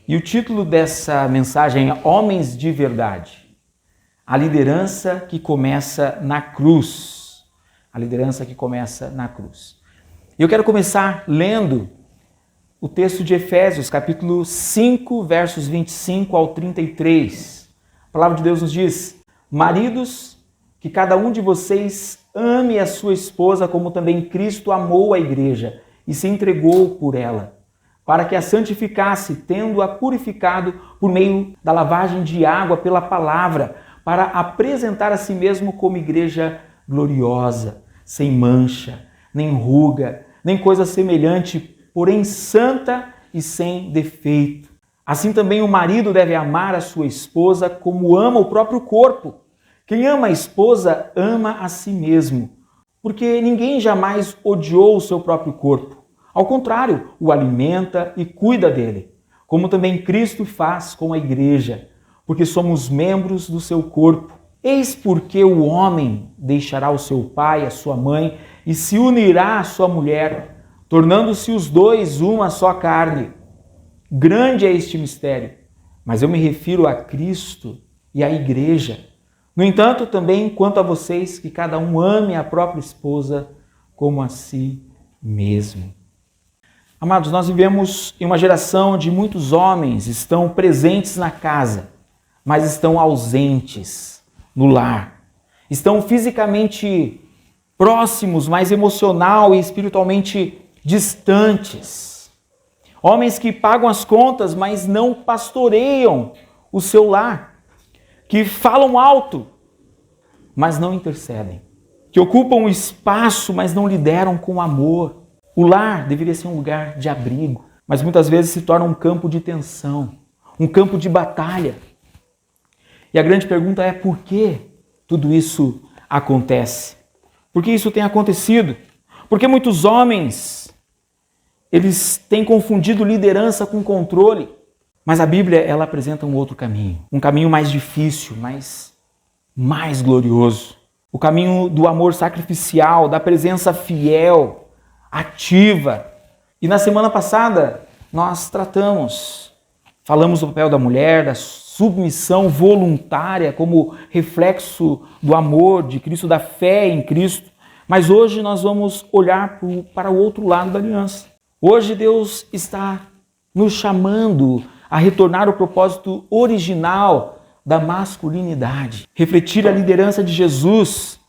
E o título dessa mensagem é Homens de Verdade. A liderança que começa na cruz. A liderança que começa na cruz. E eu quero começar lendo o texto de Efésios, capítulo 5, versos 25 ao 33. A palavra de Deus nos diz: maridos, que cada um de vocês ame a sua esposa como também Cristo amou a igreja e se entregou por ela, para que a santificasse, tendo-a purificado por meio da lavagem de água pela palavra, para apresentar a si mesmo como igreja gloriosa, sem mancha, nem ruga, nem coisa semelhante, porém santa e sem defeito. Assim também o marido deve amar a sua esposa como ama o próprio corpo. Quem ama a esposa ama a si mesmo, porque ninguém jamais odiou o seu próprio corpo. Ao contrário, o alimenta e cuida dele, como também Cristo faz com a igreja, porque somos membros do seu corpo. Eis porque o homem deixará o seu pai, a sua mãe, e se unirá à sua mulher, tornando-se os dois uma só carne. Grande é este mistério, mas eu me refiro a Cristo e à igreja. No entanto, também quanto a vocês, que cada um ame a própria esposa como a si mesmo. Amados, nós vivemos em uma geração onde muitos homens estão presentes na casa, mas estão ausentes no lar. Estão fisicamente próximos, mas emocional e espiritualmente distantes. Homens que pagam as contas, mas não pastoreiam o seu lar. Que falam alto, mas não intercedem. Que ocupam o espaço, mas não lideram com amor. O lar deveria ser um lugar de abrigo, mas muitas vezes se torna um campo de tensão, um campo de batalha. E a grande pergunta é: por que tudo isso acontece? Por que isso tem acontecido? Porque muitos homens, eles têm confundido liderança com controle. Mas a Bíblia, ela apresenta um outro caminho. Um caminho mais difícil, mas mais glorioso. O caminho do amor sacrificial, da presença fiel, ativa. E na semana passada, nós falamos do papel da mulher, da submissão voluntária como reflexo do amor de Cristo, da fé em Cristo. Mas hoje nós vamos olhar para o outro lado da aliança. Hoje Deus está nos chamando a retornar ao propósito original da masculinidade. Refletir a liderança de Jesus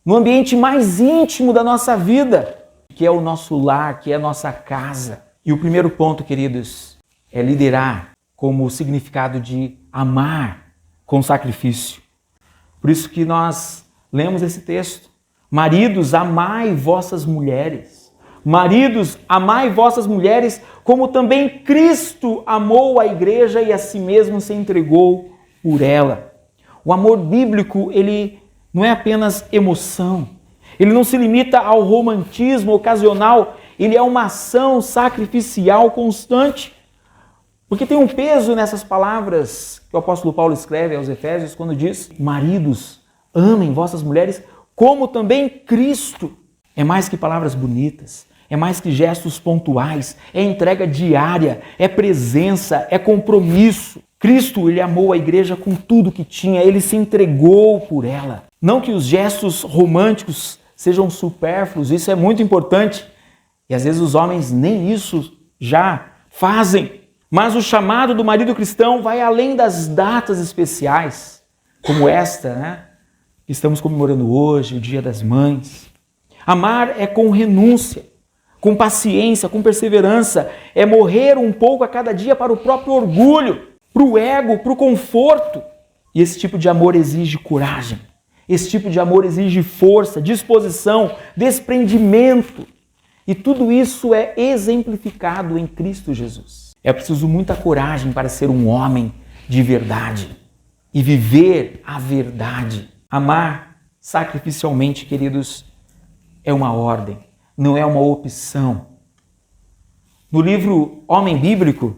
no ambiente mais íntimo da nossa vida, que é o nosso lar, que é a nossa casa. E o primeiro ponto, queridos, é liderar como o significado de amar com sacrifício. Por isso que nós lemos esse texto. Maridos, amai vossas mulheres. Maridos, amai vossas mulheres, como também Cristo amou a igreja e a si mesmo se entregou por ela. O amor bíblico, ele não é apenas emoção. Ele não se limita ao romantismo ocasional. Ele é uma ação sacrificial constante. Porque tem um peso nessas palavras que o apóstolo Paulo escreve aos Efésios quando diz: maridos, amem vossas mulheres, como também Cristo. É mais que palavras bonitas. É mais que gestos pontuais, é entrega diária, é presença, é compromisso. Cristo, ele amou a igreja com tudo que tinha, ele se entregou por ela. Não que os gestos românticos sejam supérfluos, isso é muito importante. E às vezes os homens nem isso já fazem. Mas o chamado do marido cristão vai além das datas especiais, como esta, que estamos comemorando hoje, o Dia das Mães. Amar é com renúncia, com paciência, com perseverança, é morrer um pouco a cada dia para o próprio orgulho, para o ego, para o conforto. E esse tipo de amor exige coragem, esse tipo de amor exige força, disposição, desprendimento. E tudo isso é exemplificado em Cristo Jesus. É preciso muita coragem para ser um homem de verdade e viver a verdade. Amar sacrificialmente, queridos, é uma ordem. Não é uma opção. No livro Homem Bíblico,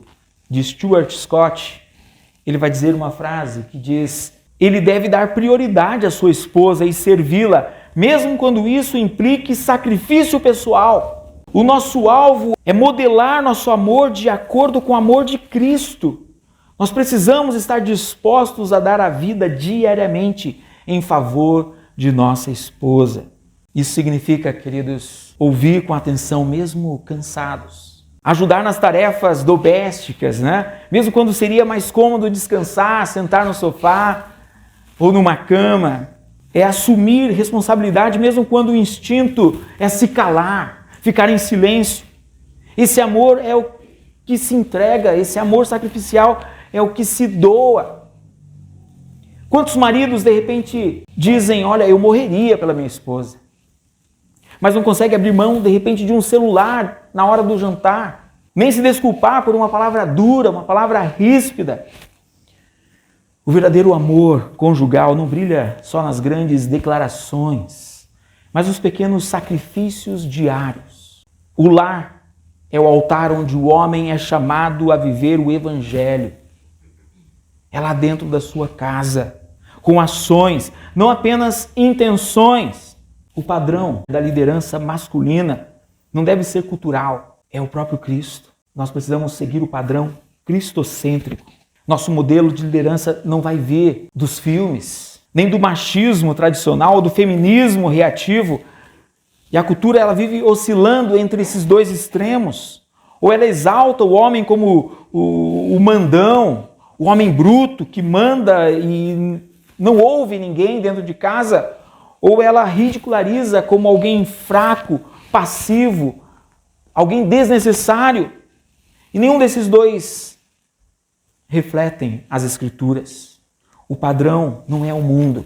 de Stuart Scott, ele vai dizer uma frase que diz: ele deve dar prioridade à sua esposa e servi-la, mesmo quando isso implique sacrifício pessoal. O nosso alvo é modelar nosso amor de acordo com o amor de Cristo. Nós precisamos estar dispostos a dar a vida diariamente em favor de nossa esposa. Isso significa, queridos, ouvir com atenção mesmo cansados. Ajudar nas tarefas domésticas, né? Mesmo quando seria mais cômodo descansar, sentar no sofá ou numa cama. É assumir responsabilidade mesmo quando o instinto é se calar, ficar em silêncio. Esse amor é o que se entrega, esse amor sacrificial é o que se doa. Quantos maridos de repente dizem, olha, eu morreria pela minha esposa, mas não consegue abrir mão de repente de um celular na hora do jantar, nem se desculpar por uma palavra dura, uma palavra ríspida. O verdadeiro amor conjugal não brilha só nas grandes declarações, mas nos pequenos sacrifícios diários. O lar é o altar onde o homem é chamado a viver o evangelho. É lá dentro da sua casa, com ações, não apenas intenções. O padrão da liderança masculina não deve ser cultural, é o próprio Cristo. Nós precisamos seguir o padrão cristocêntrico. Nosso modelo de liderança não vai vir dos filmes, nem do machismo tradicional ou do feminismo reativo. E a cultura ela vive oscilando entre esses dois extremos. Ou ela exalta o homem como o mandão, o homem bruto que manda e não ouve ninguém dentro de casa, ou ela ridiculariza como alguém fraco, passivo, alguém desnecessário. E nenhum desses dois refletem as Escrituras. O padrão não é o mundo.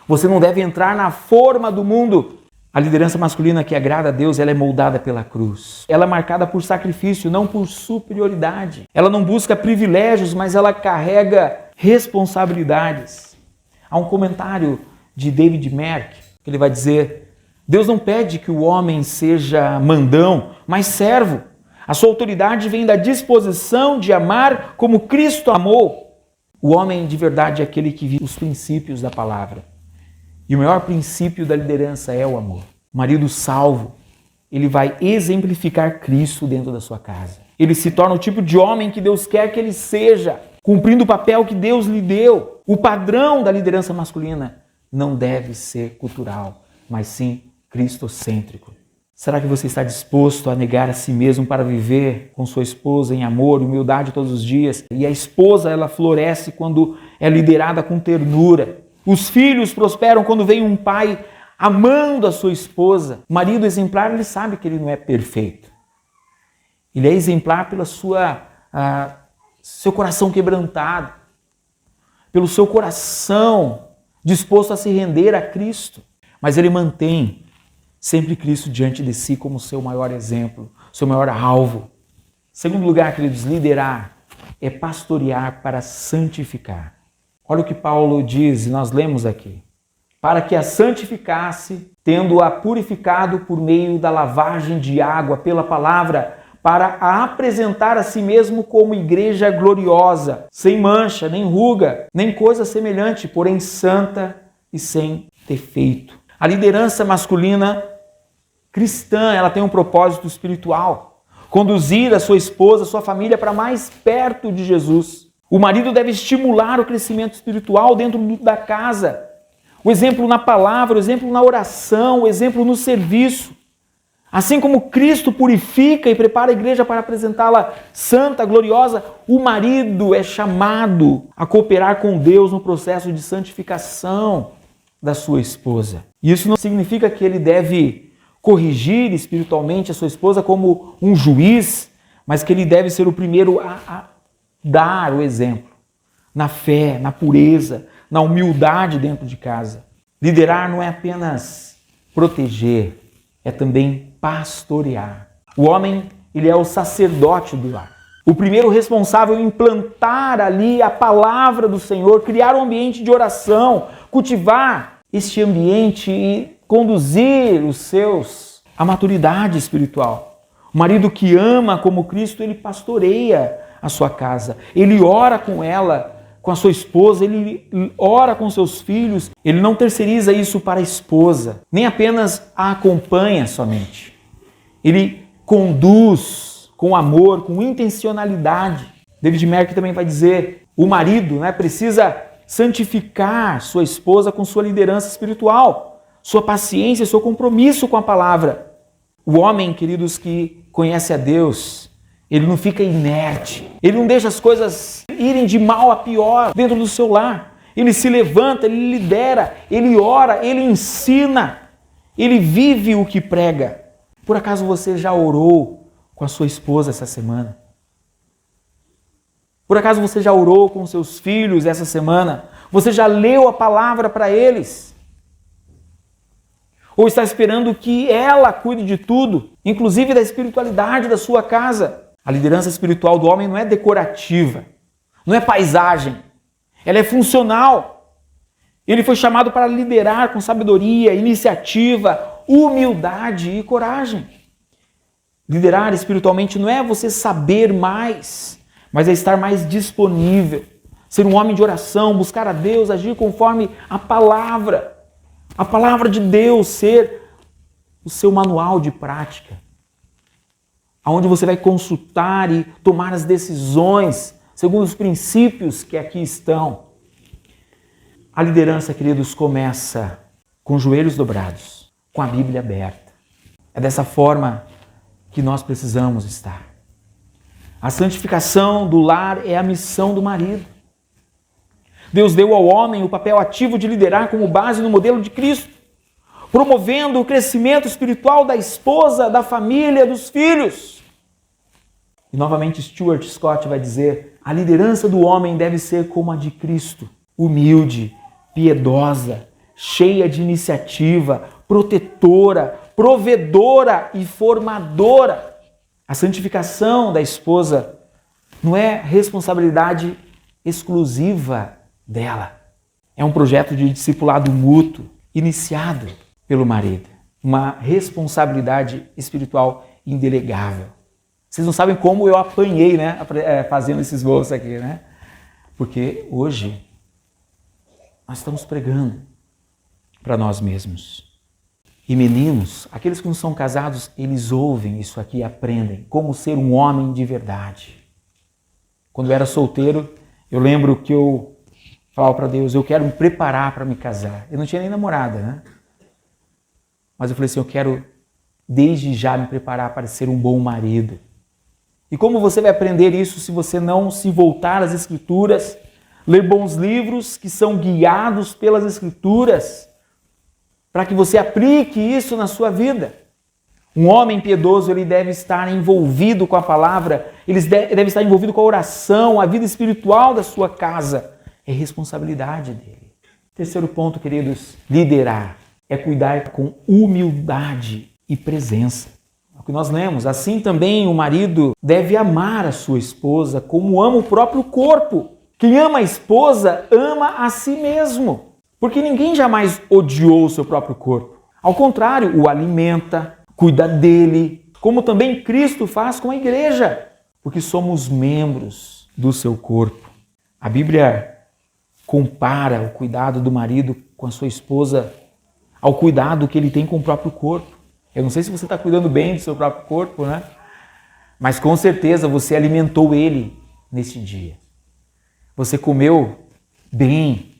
Você não deve entrar na forma do mundo. A liderança masculina que agrada a Deus, ela é moldada pela cruz. Ela é marcada por sacrifício, não por superioridade. Ela não busca privilégios, mas ela carrega responsabilidades. Há um comentário de David Merck, que ele vai dizer, Deus não pede que o homem seja mandão, mas servo. A sua autoridade vem da disposição de amar como Cristo amou. O homem de verdade é aquele que vive os princípios da palavra. E o maior princípio da liderança é o amor. O marido salvo, ele vai exemplificar Cristo dentro da sua casa. Ele se torna o tipo de homem que Deus quer que ele seja, cumprindo o papel que Deus lhe deu. O padrão da liderança masculina não deve ser cultural, mas sim cristocêntrico. Será que você está disposto a negar a si mesmo para viver com sua esposa em amor, humildade todos os dias? E a esposa, ela floresce quando é liderada com ternura. Os filhos prosperam quando vem um pai amando a sua esposa. O marido exemplar, ele sabe que ele não é perfeito. Ele é exemplar pela seu coração quebrantado, pelo seu coração disposto a se render a Cristo. Mas ele mantém sempre Cristo diante de si como seu maior exemplo, seu maior alvo. Segundo lugar, queridos, liderar é pastorear para santificar. Olha o que Paulo diz, e nós lemos aqui. Para que a santificasse, tendo-a purificado por meio da lavagem de água pela palavra, para a apresentar a si mesmo como igreja gloriosa, sem mancha, nem ruga, nem coisa semelhante, porém santa e sem defeito. A liderança masculina cristã, ela tem um propósito espiritual, conduzir a sua esposa, a sua família para mais perto de Jesus. O marido deve estimular o crescimento espiritual dentro da casa. O exemplo na palavra, o exemplo na oração, o exemplo no serviço. Assim como Cristo purifica e prepara a igreja para apresentá-la santa, gloriosa, o marido é chamado a cooperar com Deus no processo de santificação da sua esposa. E isso não significa que ele deve corrigir espiritualmente a sua esposa como um juiz, mas que ele deve ser o primeiro a dar o exemplo na fé, na pureza, na humildade dentro de casa. Liderar não é apenas proteger, é também pastorear. O homem, ele é o sacerdote do lar. O primeiro responsável em implantar ali a palavra do Senhor, criar um ambiente de oração, cultivar este ambiente e conduzir os seus à maturidade espiritual. O marido que ama como Cristo, ele pastoreia a sua casa. Ele ora com ela, com a sua esposa, ele ora com seus filhos. Ele não terceiriza isso para a esposa, nem apenas a acompanha somente. Ele conduz com amor, com intencionalidade. David Merck também vai dizer, o marido, né, precisa santificar sua esposa com sua liderança espiritual, sua paciência, seu compromisso com a palavra. O homem, queridos, que conhece a Deus, ele não fica inerte, ele não deixa as coisas irem de mal a pior dentro do seu lar. Ele se levanta, ele lidera, ele ora, ele ensina, ele vive o que prega. Por acaso você já orou com a sua esposa essa semana? Por acaso você já orou com seus filhos essa semana? Você já leu a palavra para eles? Ou está esperando que ela cuide de tudo, inclusive da espiritualidade da sua casa? A liderança espiritual do homem não é decorativa, não é paisagem, ela é funcional. Ele foi chamado para liderar com sabedoria, iniciativa, humildade e coragem. Liderar espiritualmente não é você saber mais, mas é estar mais disponível, ser um homem de oração, buscar a Deus, agir conforme a palavra de Deus, ser o seu manual de prática, onde você vai consultar e tomar as decisões segundo os princípios que aqui estão. A liderança, queridos, começa com os joelhos dobrados, com a Bíblia aberta. É dessa forma que nós precisamos estar. A santificação do lar é a missão do marido. Deus deu ao homem o papel ativo de liderar como base no modelo de Cristo, promovendo o crescimento espiritual da esposa, da família, dos filhos. E novamente Stuart Scott vai dizer, a liderança do homem deve ser como a de Cristo, humilde, piedosa, cheia de iniciativa, protetora, provedora e formadora. A santificação da esposa não é responsabilidade exclusiva dela. É um projeto de discipulado mútuo, iniciado pelo marido. Uma responsabilidade espiritual indelegável. Vocês não sabem como eu apanhei, né, fazendo esses voos aqui, né? Porque hoje nós estamos pregando para nós mesmos. E meninos, aqueles que não são casados, eles ouvem isso aqui e aprendem como ser um homem de verdade. Quando eu era solteiro, eu lembro que eu falava para Deus, eu quero me preparar para me casar. Eu não tinha nem namorada, né? Mas eu falei assim, eu quero desde já me preparar para ser um bom marido. E como você vai aprender isso se você não se voltar às Escrituras, ler bons livros que são guiados pelas Escrituras, para que você aplique isso na sua vida? Um homem piedoso, ele deve estar envolvido com a palavra, ele deve estar envolvido com a oração, a vida espiritual da sua casa. É responsabilidade dele. Terceiro ponto, queridos, liderar é cuidar com humildade e presença. É o que nós lemos. Assim também o marido deve amar a sua esposa como ama o próprio corpo. Quem ama a esposa ama a si mesmo. Porque ninguém jamais odiou o seu próprio corpo. Ao contrário, o alimenta, cuida dele, como também Cristo faz com a igreja, porque somos membros do seu corpo. A Bíblia compara o cuidado do marido com a sua esposa ao cuidado que ele tem com o próprio corpo. Eu não sei se você está cuidando bem do seu próprio corpo, né? Mas com certeza você alimentou ele nesse dia. Você comeu bem.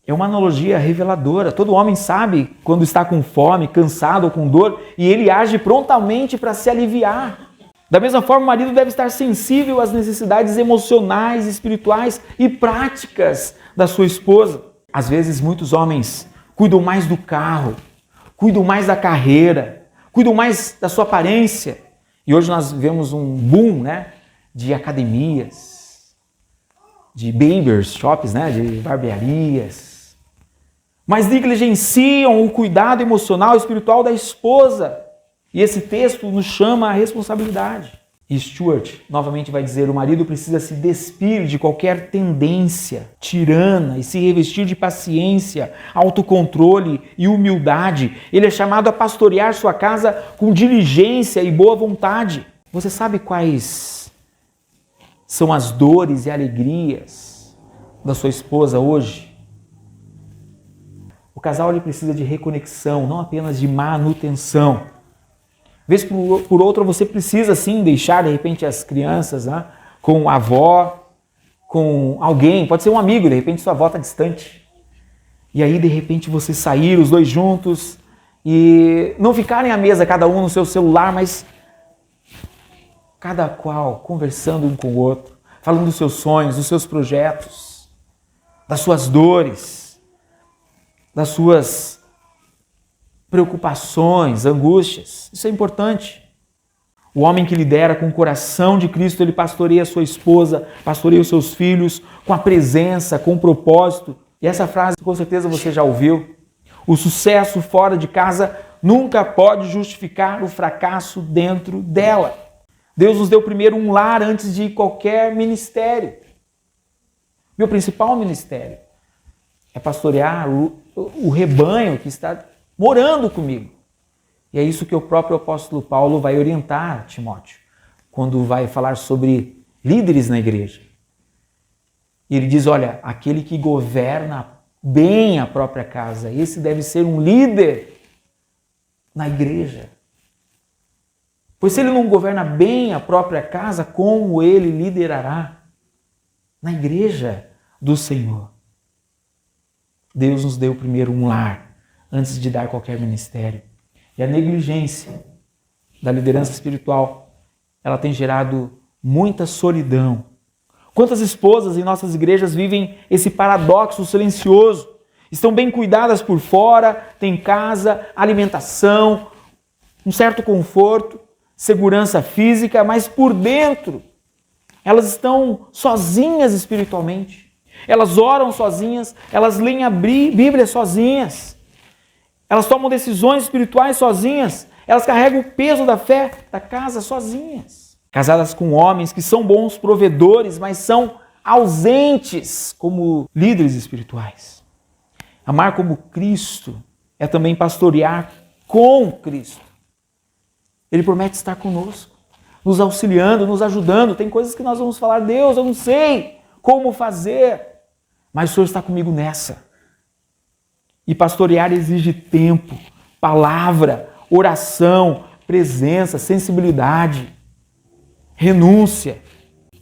É uma analogia reveladora. Todo homem sabe quando está com fome, cansado ou com dor, e ele age prontamente para se aliviar. Da mesma forma, o marido deve estar sensível às necessidades emocionais, espirituais e práticas da sua esposa. Às vezes, muitos homens cuidam mais do carro, cuidam mais da carreira, cuidam mais da sua aparência. E hoje nós vemos um boom, né, de academias, de barbers shops, né, de barbearias. Mas negligenciam o cuidado emocional e espiritual da esposa. E esse texto nos chama à responsabilidade. E Stuart novamente vai dizer, o marido precisa se despir de qualquer tendência tirana e se revestir de paciência, autocontrole e humildade. Ele é chamado a pastorear sua casa com diligência e boa vontade. Você sabe quais são as dores e alegrias da sua esposa hoje? O casal ele precisa de reconexão, não apenas de manutenção. Vez por outra você precisa sim deixar de repente as crianças, né, com a avó, com alguém, pode ser um amigo, de repente sua avó está distante. E aí, de repente, vocês saíram, os dois juntos, e não ficarem à mesa, cada um no seu celular, mas cada qual conversando um com o outro, falando dos seus sonhos, dos seus projetos, das suas dores, das suas preocupações, angústias. Isso é importante. O homem que lidera com o coração de Cristo, ele pastoreia a sua esposa, pastoreia os seus filhos, com a presença, com o propósito. E essa frase, com certeza você já ouviu. O sucesso fora de casa nunca pode justificar o fracasso dentro dela. Deus nos deu primeiro um lar antes de qualquer ministério. Meu principal ministério é pastorear o rebanho que está morando comigo. E é isso que o próprio apóstolo Paulo vai orientar Timóteo, quando vai falar sobre líderes na igreja. E ele diz, olha, aquele que governa bem a própria casa, esse deve ser um líder na igreja. Pois se ele não governa bem a própria casa, como ele liderará na igreja do Senhor? Deus nos deu primeiro um lar, antes de dar qualquer ministério. E a negligência da liderança espiritual, ela tem gerado muita solidão. Quantas esposas em nossas igrejas vivem esse paradoxo silencioso? Estão bem cuidadas por fora, têm casa, alimentação, um certo conforto, segurança física, mas por dentro elas estão sozinhas espiritualmente. Elas oram sozinhas, elas leem a Bíblia sozinhas. Elas tomam decisões espirituais sozinhas. Elas carregam o peso da fé da casa sozinhas. Casadas com homens que são bons provedores, mas são ausentes como líderes espirituais. Amar como Cristo é também pastorear com Cristo. Ele promete estar conosco, nos auxiliando, nos ajudando. Tem coisas que nós vamos falar, Deus, eu não sei como fazer, mas o Senhor está comigo nessa. E pastorear exige tempo, palavra, oração, presença, sensibilidade, renúncia.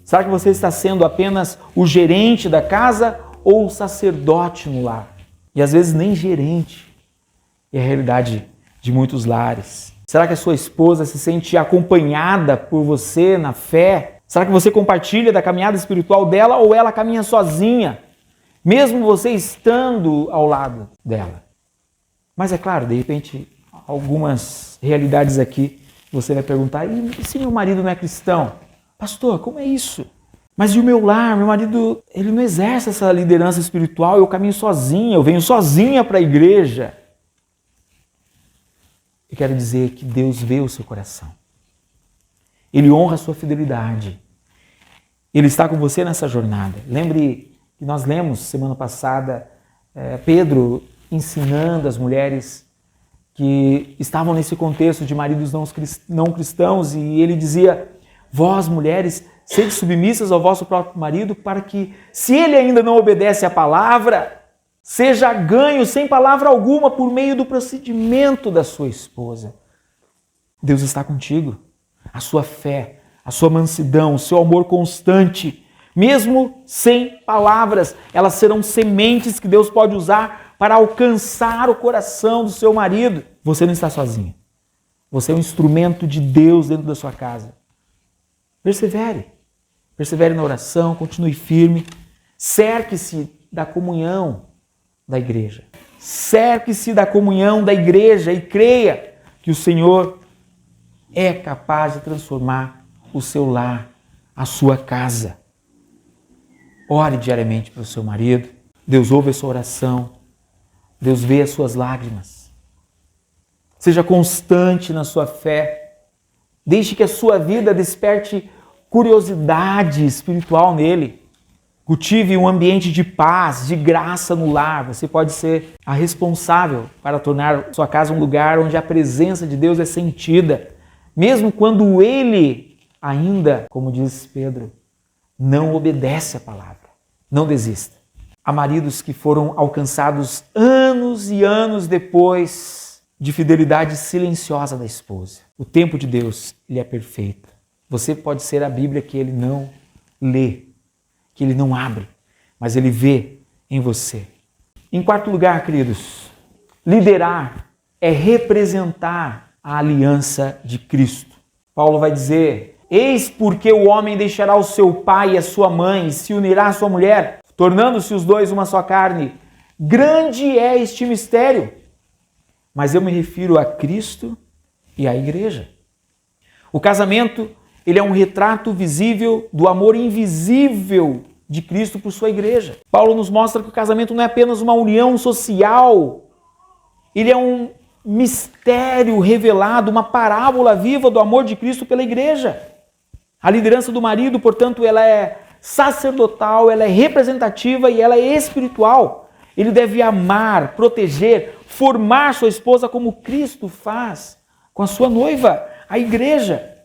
Será que você está sendo apenas o gerente da casa ou o sacerdote no lar? E às vezes nem gerente. É a realidade de muitos lares. Será que a sua esposa se sente acompanhada por você na fé? Será que você compartilha da caminhada espiritual dela ou ela caminha sozinha? Mesmo você estando ao lado dela. Mas é claro, de repente, algumas realidades aqui, você vai perguntar, e se meu marido não é cristão? Pastor, como é isso? Mas e o meu lar? Meu marido, ele não exerce essa liderança espiritual, eu caminho sozinha, eu venho sozinha para a igreja. Eu quero dizer que Deus vê o seu coração. Ele honra a sua fidelidade. Ele está com você nessa jornada. Lembre que nós lemos semana passada Pedro ensinando as mulheres que estavam nesse contexto de maridos não cristãos, e ele dizia, vós mulheres, sede submissas ao vosso próprio marido, para que, se ele ainda não obedece à palavra, seja ganho sem palavra alguma por meio do procedimento da sua esposa. Deus está contigo. A sua fé, a sua mansidão, o seu amor constante, mesmo sem palavras, elas serão sementes que Deus pode usar para alcançar o coração do seu marido. Você não está sozinho. Você é um instrumento de Deus dentro da sua casa. Persevere. Persevere na oração, continue firme. Cerque-se da comunhão da igreja. Cerque-se da comunhão da igreja e creia que o Senhor é capaz de transformar o seu lar, a sua casa. Ore diariamente pelo seu marido. Deus ouve a sua oração. Deus vê as suas lágrimas. Seja constante na sua fé. Deixe que a sua vida desperte curiosidade espiritual nele. Cultive um ambiente de paz, de graça no lar. Você pode ser a responsável para tornar sua casa um lugar onde a presença de Deus é sentida. Mesmo quando ele ainda, como diz Pedro, não obedece à palavra. Não desista. Há maridos que foram alcançados anos e anos depois de fidelidade silenciosa da esposa. O tempo de Deus, ele é perfeito. Você pode ser a Bíblia que ele não lê, que ele não abre, mas ele vê em você. Em quarto lugar, queridos, liderar é representar a aliança de Cristo. Paulo vai dizer: eis porque o homem deixará o seu pai e a sua mãe e se unirá à sua mulher, tornando-se os dois uma só carne. Grande é este mistério, mas eu me refiro a Cristo e à igreja. O casamento, ele é um retrato visível do amor invisível de Cristo por sua igreja. Paulo nos mostra que o casamento não é apenas uma união social, ele é um mistério revelado, uma parábola viva do amor de Cristo pela igreja. A liderança do marido, portanto, ela é sacerdotal, ela é representativa e ela é espiritual. Ele deve amar, proteger, formar sua esposa como Cristo faz com a sua noiva, a igreja.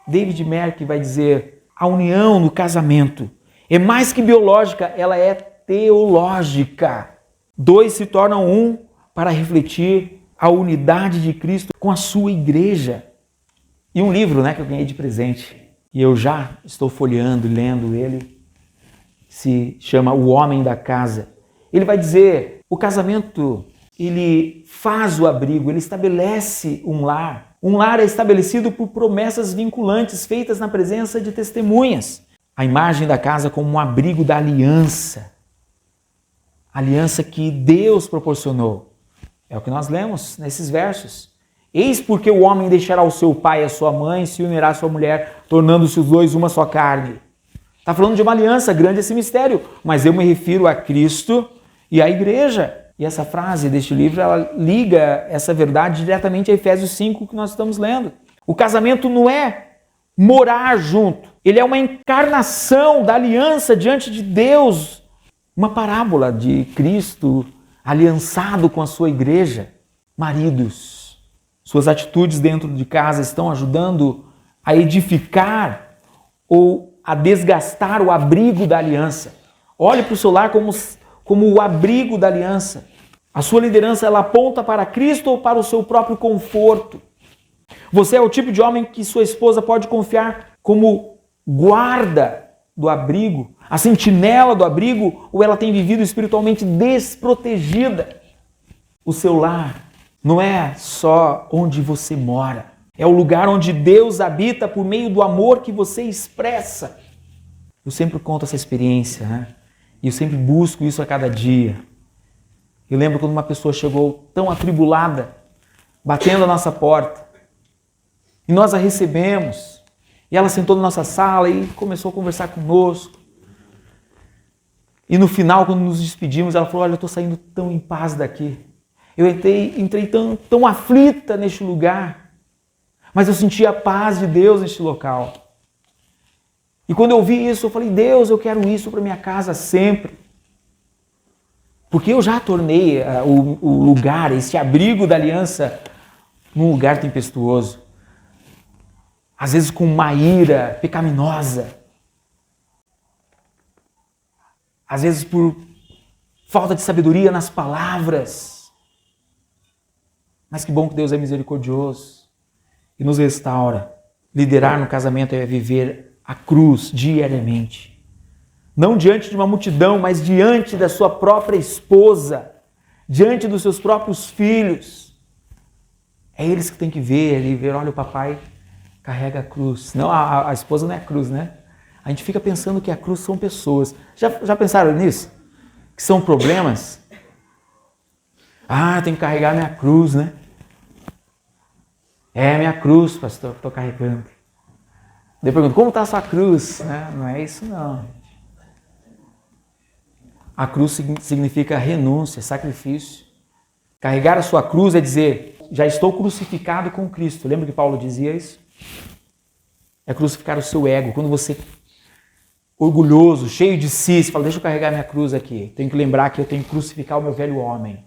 David Merck vai dizer: a união no casamento é mais que biológica, ela é teológica. Dois se tornam um para refletir a unidade de Cristo com a sua igreja. E um livro, que eu ganhei de presente, e eu já estou folheando e lendo ele, se chama O Homem da Casa. Ele vai dizer: o casamento, ele faz o abrigo, ele estabelece um lar. Um lar é estabelecido por promessas vinculantes feitas na presença de testemunhas. A imagem da casa como um abrigo da aliança. Aliança que Deus proporcionou. É o que nós lemos nesses versos. Eis porque o homem deixará o seu pai e a sua mãe e se unirá à sua mulher, tornando-se os dois uma só carne. Está falando de uma aliança, grande esse mistério, mas eu me refiro a Cristo e à igreja. E essa frase deste livro, ela liga essa verdade diretamente a Efésios 5 que nós estamos lendo. O casamento não é morar junto, ele é uma encarnação da aliança diante de Deus, uma parábola de Cristo aliançado com a sua igreja. Maridos, suas atitudes dentro de casa estão ajudando a edificar ou a desgastar o abrigo da aliança. Olhe para o seu lar como o abrigo da aliança. A sua liderança, ela aponta para Cristo ou para o seu próprio conforto? Você é o tipo de homem que sua esposa pode confiar como guarda do abrigo, a sentinela do abrigo, ou ela tem vivido espiritualmente desprotegida? O seu lar não é só onde você mora, é o lugar onde Deus habita por meio do amor que você expressa. Eu sempre conto essa experiência, e eu sempre busco isso a cada dia. Eu lembro quando uma pessoa chegou tão atribulada, batendo a nossa porta, e nós a recebemos, e ela sentou na nossa sala e começou a conversar conosco. E no final, quando nos despedimos, ela falou: olha, eu estou saindo tão em paz daqui. Eu entrei tão aflita neste lugar, mas eu senti a paz de Deus neste local. E quando eu ouvi isso, eu falei: Deus, eu quero isso para minha casa sempre. Porque eu já tornei o lugar, esse abrigo da aliança, num lugar tempestuoso. Às vezes com uma ira pecaminosa. Às vezes por falta de sabedoria nas palavras. Mas que bom que Deus é misericordioso e nos restaura. Liderar no casamento é viver a cruz diariamente. Não diante de uma multidão, mas diante da sua própria esposa, diante dos seus próprios filhos. É eles que têm que ver e ver: olha, o papai carrega a cruz. Não, a esposa não é a cruz, A gente fica pensando que a cruz são pessoas. Já pensaram nisso? Que são problemas? Tem que carregar minha cruz, É minha cruz, pastor, que estou carregando. Daí eu pergunto: como está a sua cruz? Não é isso não. A cruz significa renúncia, sacrifício. Carregar a sua cruz é dizer: já estou crucificado com Cristo. Lembra que Paulo dizia isso? É crucificar o seu ego. Quando você, orgulhoso, cheio de si, você fala: deixa eu carregar minha cruz aqui. Tenho que lembrar que eu tenho que crucificar o meu velho homem.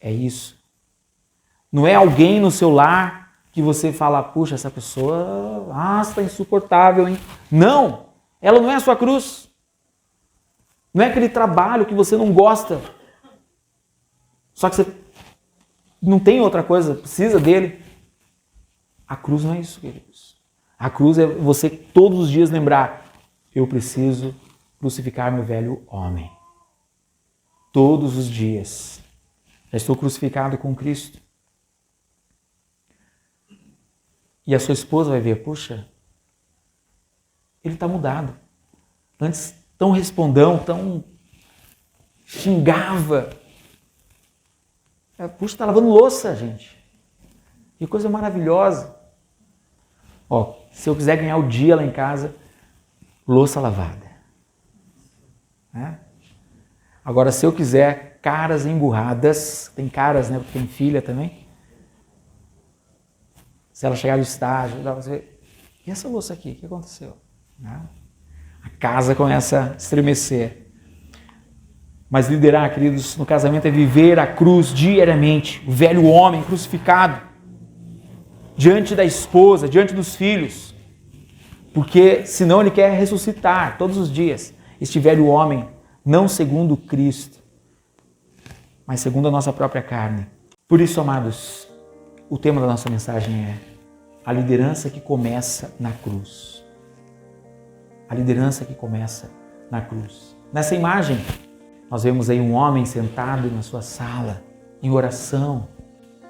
É isso. Não é alguém no seu lar que você fala: puxa, essa pessoa está insuportável, hein? Não! Ela não é a sua cruz. Não é aquele trabalho que você não gosta. Só que você não tem outra coisa, precisa dele. A cruz não é isso, queridos. A cruz é você todos os dias lembrar: eu preciso crucificar meu velho homem. Todos os dias. Já estou crucificado com Cristo. E a sua esposa vai ver, puxa, ele está mudado. Antes tão respondão, tão xingava. Puxa, está lavando louça, gente. Que coisa maravilhosa. Ó, se eu quiser ganhar o dia lá em casa, louça lavada. Agora, se eu quiser caras emburradas, tem caras, né? Porque tem filha também. Se ela chegar do estágio, você, e essa louça aqui, o que aconteceu? A casa começa a estremecer. Mas liderar, queridos, no casamento é viver a cruz diariamente, o velho homem crucificado, diante da esposa, diante dos filhos, porque senão ele quer ressuscitar todos os dias este velho homem, não segundo Cristo, mas segundo a nossa própria carne. Por isso, amados, o tema da nossa mensagem é a liderança que começa na cruz. A liderança que começa na cruz. Nessa imagem, nós vemos aí um homem sentado na sua sala, em oração,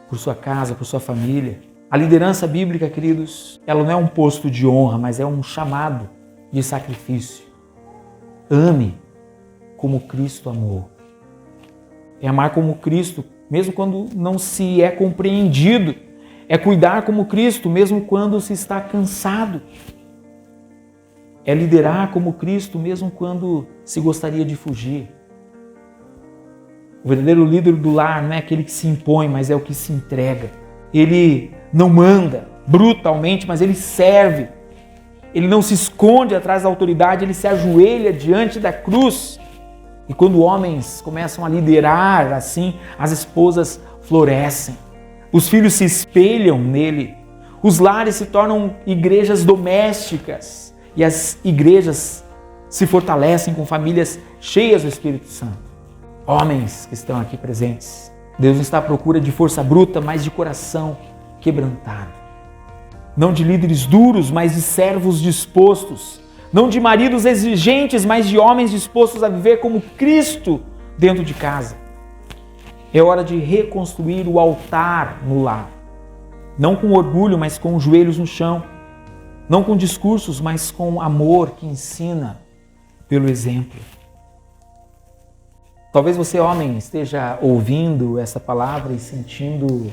por sua casa, por sua família. A liderança bíblica, queridos, ela não é um posto de honra, mas é um chamado de sacrifício. Ame como Cristo amou. É amar como Cristo, mesmo quando não se é compreendido. É cuidar como Cristo, mesmo quando se está cansado. É liderar como Cristo, mesmo quando se gostaria de fugir. O verdadeiro líder do lar não é aquele que se impõe, mas é o que se entrega. Ele não manda brutalmente, mas ele serve. Ele não se esconde atrás da autoridade, ele se ajoelha diante da cruz. E quando homens começam a liderar assim, as esposas florescem. Os filhos se espelham nele. Os lares se tornam igrejas domésticas. E as igrejas se fortalecem com famílias cheias do Espírito Santo. Homens que estão aqui presentes, Deus não está à procura de força bruta, mas de coração quebrantado. Não de líderes duros, mas de servos dispostos. Não de maridos exigentes, mas de homens dispostos a viver como Cristo dentro de casa. É hora de reconstruir o altar no lar. Não com orgulho, mas com os joelhos no chão. Não com discursos, mas com amor que ensina pelo exemplo. Talvez você, homem, esteja ouvindo essa palavra e sentindo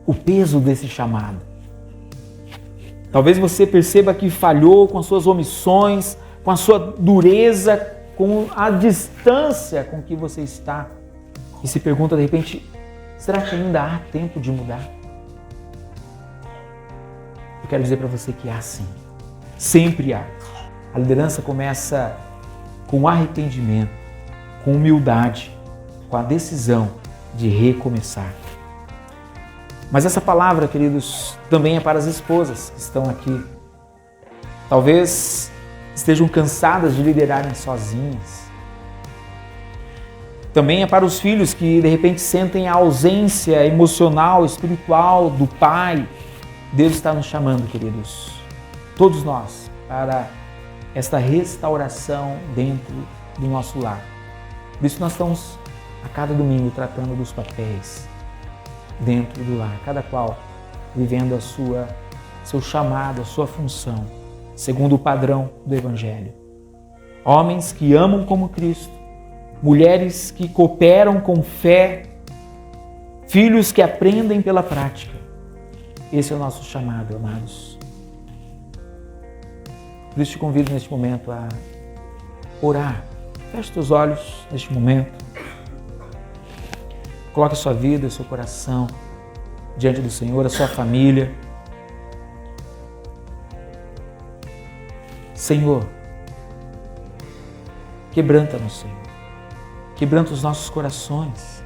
o peso desse chamado. Talvez você perceba que falhou com as suas omissões, com a sua dureza, com a distância com que você está. E se pergunta de repente, será que ainda há tempo de mudar? Eu quero dizer para você que há sim. Sempre há. A liderança começa com arrependimento, com humildade, com a decisão de recomeçar. Mas essa palavra, queridos, também é para as esposas que estão aqui. Talvez estejam cansadas de liderarem sozinhas. Também é para os filhos que de repente sentem a ausência emocional, espiritual do pai. Deus está nos chamando, queridos, todos nós, para esta restauração dentro do nosso lar. Por isso nós estamos a cada domingo tratando dos papéis dentro do lar, cada qual vivendo seu chamado, a sua função, segundo o padrão do Evangelho. Homens que amam como Cristo, mulheres que cooperam com fé, filhos que aprendem pela prática. Esse é o nosso chamado, amados. Por isso te convido neste momento a orar. Feche os olhos neste momento. Coloque a sua vida, o seu coração diante do Senhor, a sua família. Senhor, quebranta-nos, Senhor. Quebranta os nossos corações.